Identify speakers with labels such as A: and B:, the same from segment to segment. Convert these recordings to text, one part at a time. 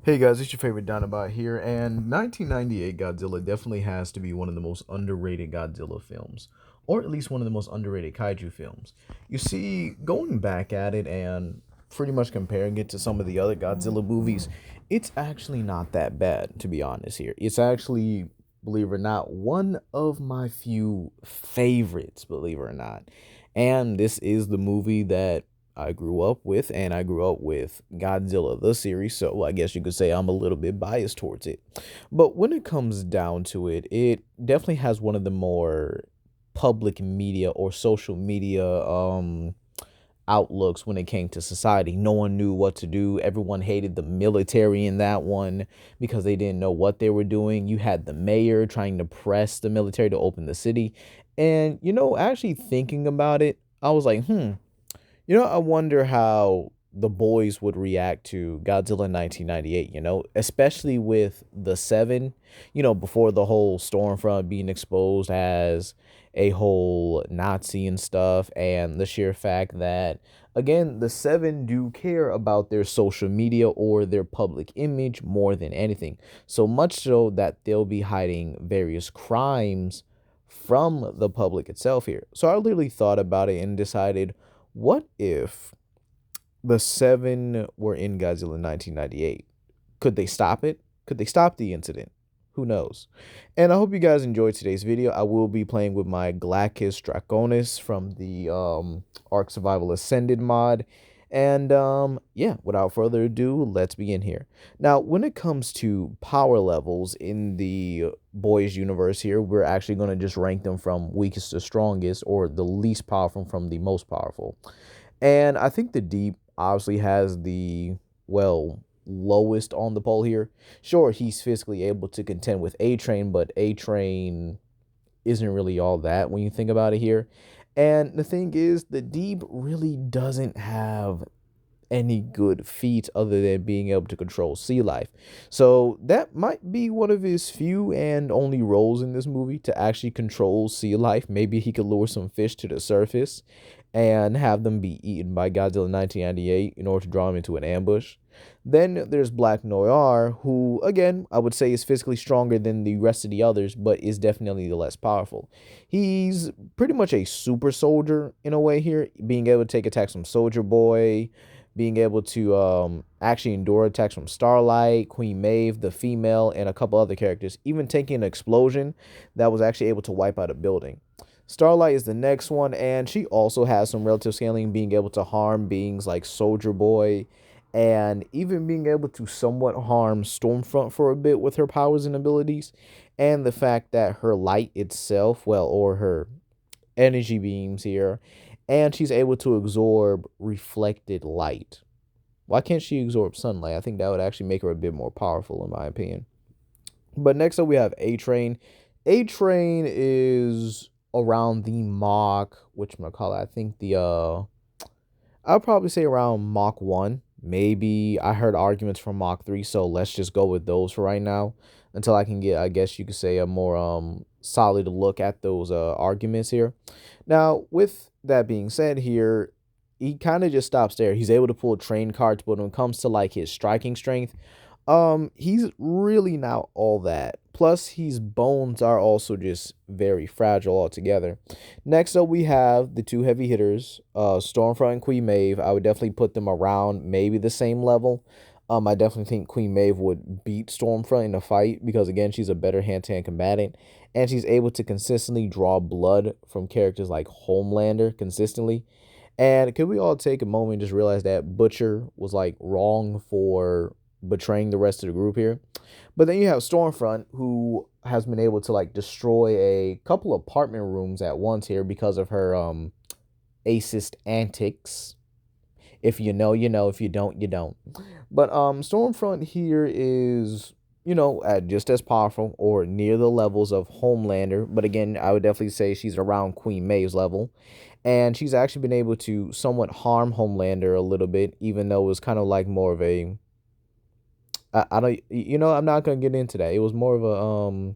A: Hey guys, it's your favorite Dinobot here, and 1998 Godzilla definitely has to be one of the most underrated Godzilla films, or at least one of the most underrated kaiju films. You see, going back at it and pretty much comparing it to some of the other Godzilla movies, it's actually not that bad, to be honest here. It's actually, believe it or not, one of my few favorites, believe it or not. And this is the movie that I grew up with, and I grew up with Godzilla, the series, so I guess you could say I'm a little bit biased towards it. But when it comes down to it, it definitely has one of the more public media or social media outlooks when it came to society. No one knew what to do. Everyone hated the military in that one because they didn't know what they were doing. You had the mayor trying to press the military to open the city. And, actually thinking about it, I was like, I wonder how the boys would react to Godzilla 1998, especially with the seven, before the whole Stormfront being exposed as a whole Nazi and stuff, and the sheer fact that, again, the seven do care about their social media or their public image more than anything. So much so that they'll be hiding various crimes from the public itself here. So I literally thought about it and decided, what if the seven were in Godzilla 1998? Could they stop it? Could they stop the incident? Who knows? And I hope you guys enjoyed today's video. I will be playing with my Glacus Draconis from the Ark Survival Ascended mod. And yeah, without further ado, let's begin here. Now, when it comes to power levels in the boys universe here, we're actually going to just rank them from weakest to strongest, or the least powerful from the most powerful. And I think the Deep obviously has the, well, lowest on the pole here. Sure, he's physically able to contend with A-Train, but A-Train isn't really all that when you think about it here. And the thing is, the Deep really doesn't have any good feats other than being able to control sea life. So that might be one of his few and only roles in this movie, to actually control sea life. Maybe he could lure some fish to the surface and have them be eaten by Godzilla 1998 in order to draw him into an ambush. Then there's Black Noir, who, again, I would say is physically stronger than the rest of the others, but is definitely the less powerful. He's pretty much a super soldier in a way here, being able to take attacks from Soldier Boy, being able to actually endure attacks from Starlight, Queen Maeve, the female, and a couple other characters, even taking an explosion that was actually able to wipe out a building. Starlight is the next one, and she also has some relative scaling, being able to harm beings like Soldier Boy, and even being able to somewhat harm Stormfront for a bit with her powers and abilities. And the fact that her light itself, well, or her energy beams here, and she's able to absorb reflected light. Why can't she absorb sunlight? I think that would actually make her a bit more powerful, in my opinion. But next up, we have A-Train. A-Train is around the Mach, whatchamacallit, I think I'll probably say around Mach 1. Maybe I heard arguments from Mach 3, so let's just go with those for right now until I can get, I guess you could say, a more solid look at those arguments here. Now, with that being said here, he kind of just stops there. He's able to pull train cards, but when it comes to like his striking strength, he's really not all that. Plus, his bones are also just very fragile altogether. Next up, we have the two heavy hitters, Stormfront and Queen Maeve. I would definitely put them around maybe the same level. I definitely think Queen Maeve would beat Stormfront in a fight because, again, she's a better hand-to-hand combatant, and she's able to consistently draw blood from characters like Homelander consistently. And could we all take a moment and just realize that Butcher was like wrong for betraying the rest of the group here? But then you have Stormfront, who has been able to like destroy a couple apartment rooms at once here because of her acist antics. If you know, you know. If you don't, you don't. But Stormfront here is, at just as powerful or near the levels of Homelander. But again, I would definitely say she's around Queen Maeve's level. And she's actually been able to somewhat harm Homelander a little bit, even though it was kind of like more of a, I don't, I'm not gonna get into that. It was more of a,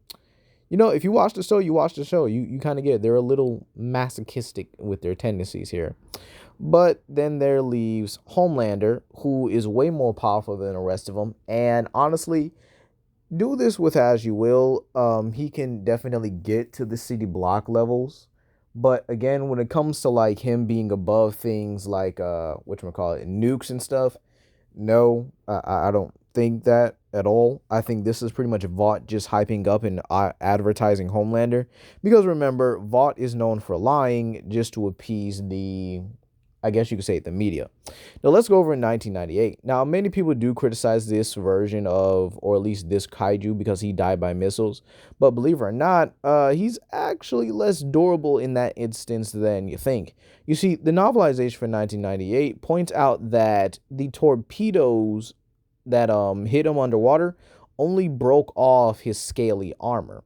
A: if you watch the show, you watch the show. You kind of get it. They're a little masochistic with their tendencies here. But then there leaves Homelander, who is way more powerful than the rest of them. And honestly, do this with as you will. He can definitely get to the city block levels. But again, when it comes to like him being above things like whatchamacallit, nukes and stuff, no, I don't think that at all. I think this is pretty much Vought just hyping up and advertising Homelander. Because remember, Vought is known for lying just to appease the, I guess you could say, the media. Now let's go over in 1998. Now many people do criticize this version of, or at least this kaiju, because he died by missiles. But believe it or not, he's actually less durable in that instance than you think. You see, the novelization for 1998 points out that the torpedoes that hit him underwater only broke off his scaly armor.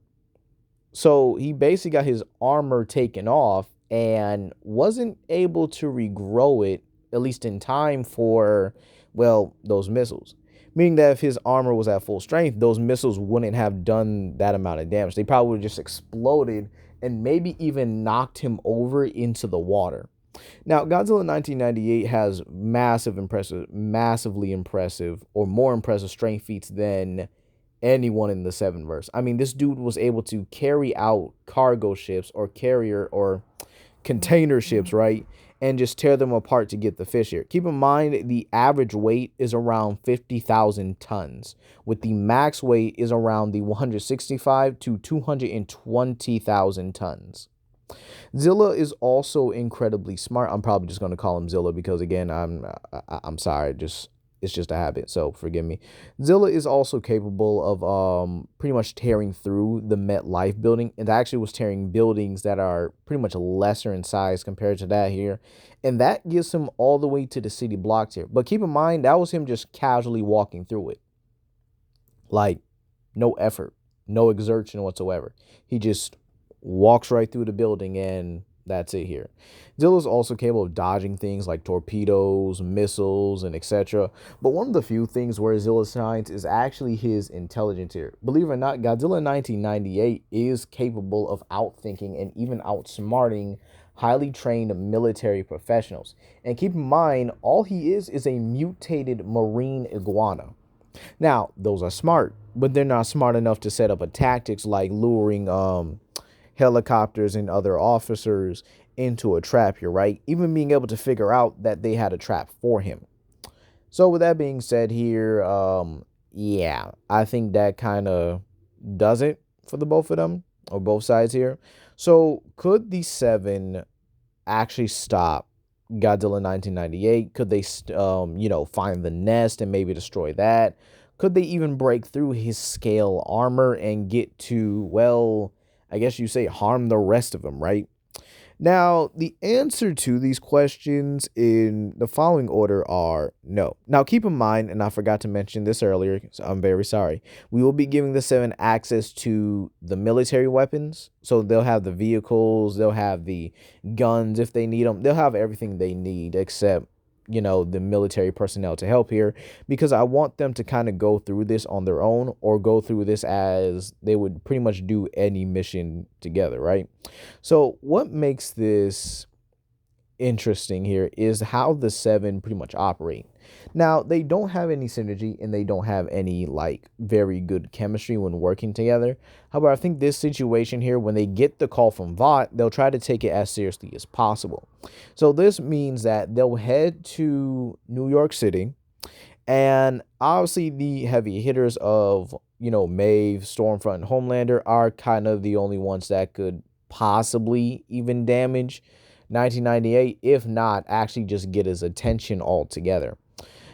A: So he basically got his armor taken off and wasn't able to regrow it, at least in time for, well, those missiles. Meaning that if his armor was at full strength, those missiles wouldn't have done that amount of damage. They probably would have just exploded and maybe even knocked him over into the water. Now, Godzilla 1998 has massively impressive, or more impressive strength feats than anyone in the Seven verse. I mean, this dude was able to carry out cargo ships or carrier or container ships, right? And just tear them apart to get the fish here. Keep in mind, the average weight is around 50,000 tons, with the max weight is around the 165 to 220,000 tons. Zilla is also incredibly smart. I'm probably just going to call him Zilla because again, I'm sorry, just it's just a habit, so forgive me. Zilla is also capable of pretty much tearing through the MetLife building. It actually was tearing buildings that are pretty much lesser in size compared to that here. And that gets him all the way to the city blocks here. But keep in mind, that was him just casually walking through it. Like, no effort, no exertion whatsoever. He just walks right through the building and that's it here. Zilla's also capable of dodging things like torpedoes, missiles, and etc. But one of the few things where Zilla shines is actually his intelligence here. Believe it or not, Godzilla 1998 is capable of outthinking and even outsmarting highly trained military professionals. And keep in mind, all he is a mutated marine iguana. Now, those are smart, but they're not smart enough to set up a tactics like luring helicopters and other officers into a trap here, right? Even being able to figure out that they had a trap for him. So with that being said here, yeah, I think that kind of does it for the both of them, or both sides here. So could the seven actually stop Godzilla 1998? Could they, find the nest and maybe destroy that? Could they even break through his scale armor and get to, well, I guess you say harm the rest of them, right? Now, the answer to these questions in the following order are no. Now, keep in mind, and I forgot to mention this earlier, so I'm very sorry. We will be giving the seven access to the military weapons. So they'll have the vehicles, they'll have the guns if they need them. They'll have everything they need except, the military personnel to help here, because I want them to kind of go through this on their own or go through this as they would pretty much do any mission together, right? So what makes this interesting here is how the seven pretty much operate. Now, they don't have any synergy and they don't have any like very good chemistry when working together. However, I think this situation here, when they get the call from Vought, they'll try to take it as seriously as possible. So this means that they'll head to New York City, and obviously the heavy hitters of, Maeve, Stormfront, and Homelander are kind of the only ones that could possibly even damage 1998, if not actually just get his attention altogether.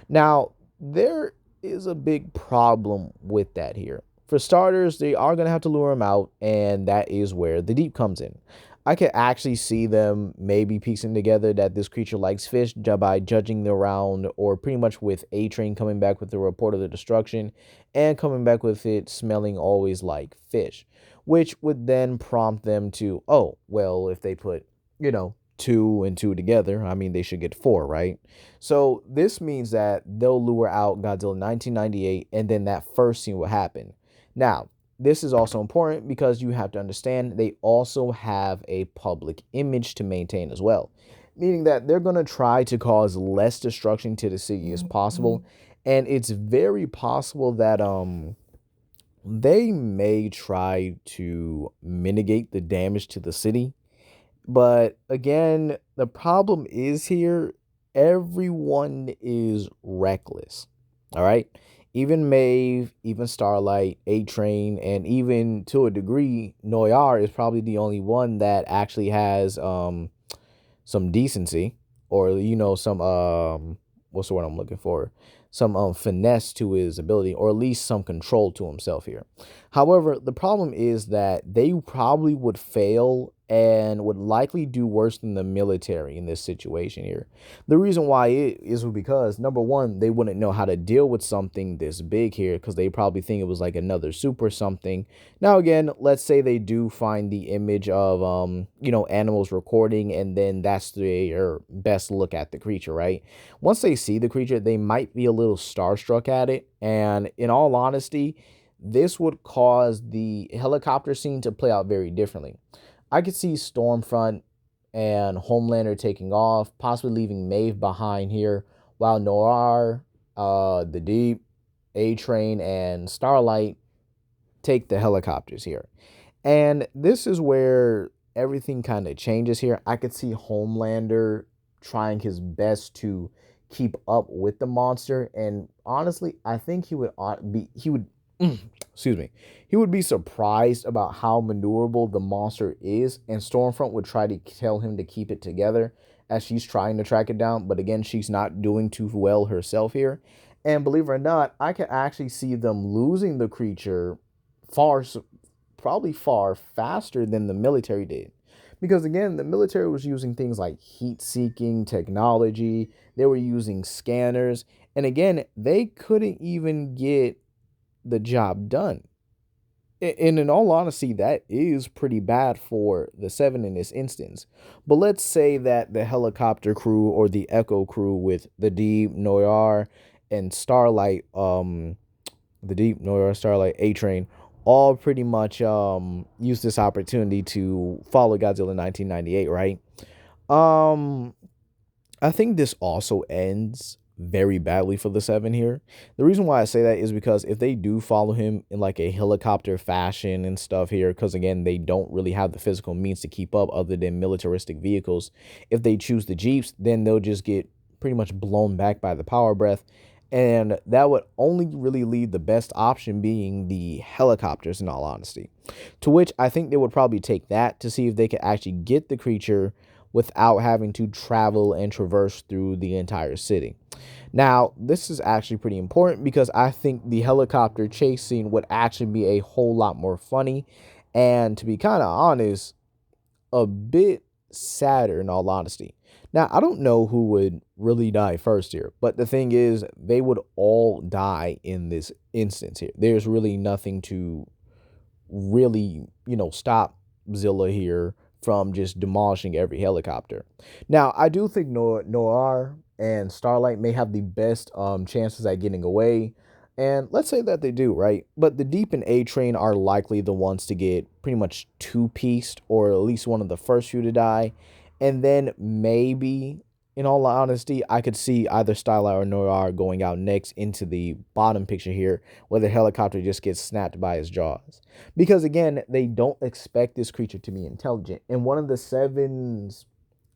A: Now, there is a big problem with that here. For starters, they are going to have to lure him out, and that is where the deep comes in. I could actually see them maybe piecing together that this creature likes fish by judging the round, or pretty much with A-Train coming back with the report of the destruction and coming back with it smelling always like fish, which would then prompt them to, oh, well, if they put, two and two together, I mean, they should get four, right? So this means that they'll lure out Godzilla 1998, and then that first scene will happen. Now, this is also important because you have to understand they also have a public image to maintain as well. meaning that they're going to try to cause less destruction to the city as possible. And it's very possible that they may try to mitigate the damage to the city. But again, the problem is here, everyone is reckless. All right? Even Maeve, even Starlight, A Train, and even to a degree, Noyar is probably the only one that actually has some decency, or some what's the word I'm looking for, some finesse to his ability, or at least some control to himself here. However, the problem is that they probably would fail and would likely do worse than the military in this situation here. The reason why it is because, number one, they wouldn't know how to deal with something this big here, because they probably think it was like another soup or something. Now again, let's say they do find the image of animals recording, and then that's their best look at the creature, right? Once they see the creature, they might be a little starstruck at it, and in all honesty, this would cause the helicopter scene to play out very differently. I could see Stormfront and Homelander taking off, possibly leaving Maeve behind here, while Noir, the Deep, A Train, and Starlight take the helicopters here. And this is where everything kind of changes here. I could see Homelander trying his best to keep up with the monster, and honestly, I think he would excuse me, he would be surprised about how maneuverable the monster is, and Stormfront would try to tell him to keep it together as she's trying to track it down, but again, she's not doing too well herself here. And believe it or not, I can actually see them losing the creature far probably far faster than the military did. Because again, the military was using things like heat seeking technology, they were using scanners, and again, they couldn't even get the job done. And in all honesty, that is pretty bad for the Seven in this instance. But let's say that the helicopter crew or the Echo crew with the Deep, Noir, and Starlight, the Deep, Noir, Starlight, A Train, all pretty much use this opportunity to follow Godzilla 1998, right? Um, I think this also ends very badly for the Seven here. The reason why I say that is because if they do follow him in like a helicopter fashion and stuff here, because again, they don't really have the physical means to keep up other than militaristic vehicles. If they choose the Jeeps, then they'll just get pretty much blown back by the power breath. And that would only really leave the best option being the helicopters, in all honesty. To which I think they would probably take that to see if they could actually get the creature without having to travel and traverse through the entire city. Now, this is actually pretty important because I think the helicopter chase scene would actually be a whole lot more funny, and to be kind of honest, a bit sadder in all honesty. Now, I don't know who would really die first here, but the thing is, they would all die in this instance here. There's really nothing to really, stop Zilla here from just demolishing every helicopter. Now, I do think Noir and Starlight may have the best chances at getting away. And let's say that they do, right? But the Deep and A Train are likely the ones to get pretty much two-pieced, or at least one of the first few to die. And then maybe, in all honesty, I could see either Starlight or Noir going out next into the bottom picture here, where the helicopter just gets snapped by his jaws. Because again, they don't expect this creature to be intelligent. And one of the Seven's,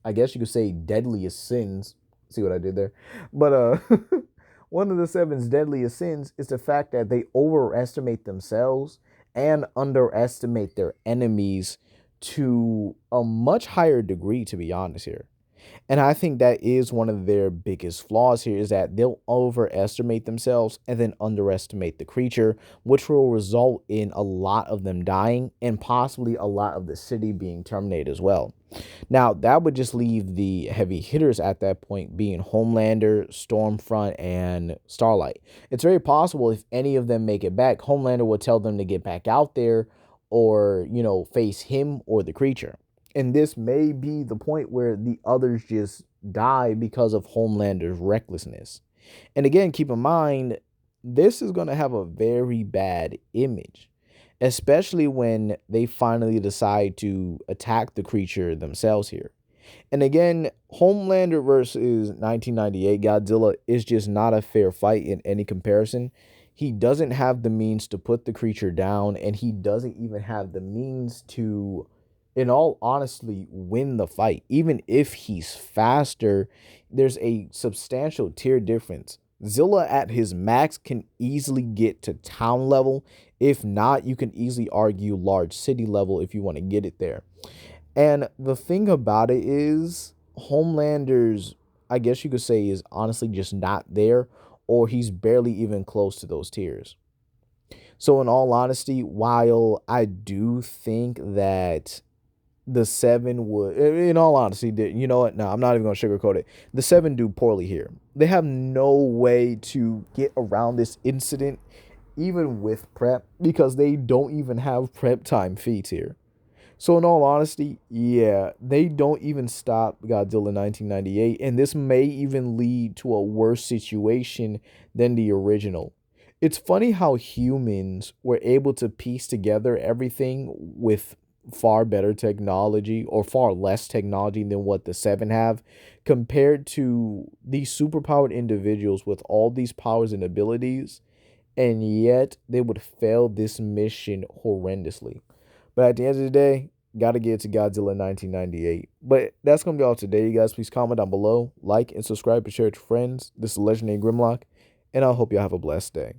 A: I guess you could say, deadliest sins. See what I did there? But one of the Seven's deadliest sins is the fact that they overestimate themselves and underestimate their enemies to a much higher degree, to be honest here. And I think that is one of their biggest flaws here, is that they'll overestimate themselves and then underestimate the creature, which will result in a lot of them dying and possibly a lot of the city being terminated as well. Now, that would just leave the heavy hitters at that point being Homelander, Stormfront, and Starlight. It's very possible if any of them make it back, Homelander will tell them to get back out there or, face him or the creature. And this may be the point where the others just die because of Homelander's recklessness. And again, keep in mind, this is going to have a very bad image, especially when they finally decide to attack the creature themselves here. And again, Homelander versus 1998 Godzilla is just not a fair fight in any comparison. He doesn't have the means to put the creature down, and he doesn't even have the means to, in all honesty, win the fight. Even if he's faster, there's a substantial tier difference. Zilla at his max can easily get to town level. If not, you can easily argue large city level if you want to get it there. And the thing about it is, Homelander's, I guess you could say, is honestly just not there, or he's barely even close to those tiers. So, in all honesty, while I do think that the seven would, in all honesty, you know what? No, I'm not even going to sugarcoat it. The seven do poorly here. They have no way to get around this incident, even with prep, because they don't even have prep time feats here. So in all honesty, yeah, they don't even stop Godzilla 1998, and this may even lead to a worse situation than the original. It's funny how humans were able to piece together everything with far better technology or far less technology than what the seven have compared to these superpowered individuals with all these powers and abilities, and yet they would fail this mission horrendously. But at the end of the day, gotta get to Godzilla 1998. But that's gonna be all today, you guys. Please comment down below, like and subscribe and share with your friends. This is Legendary Grimlock, and I hope y'all have a blessed day.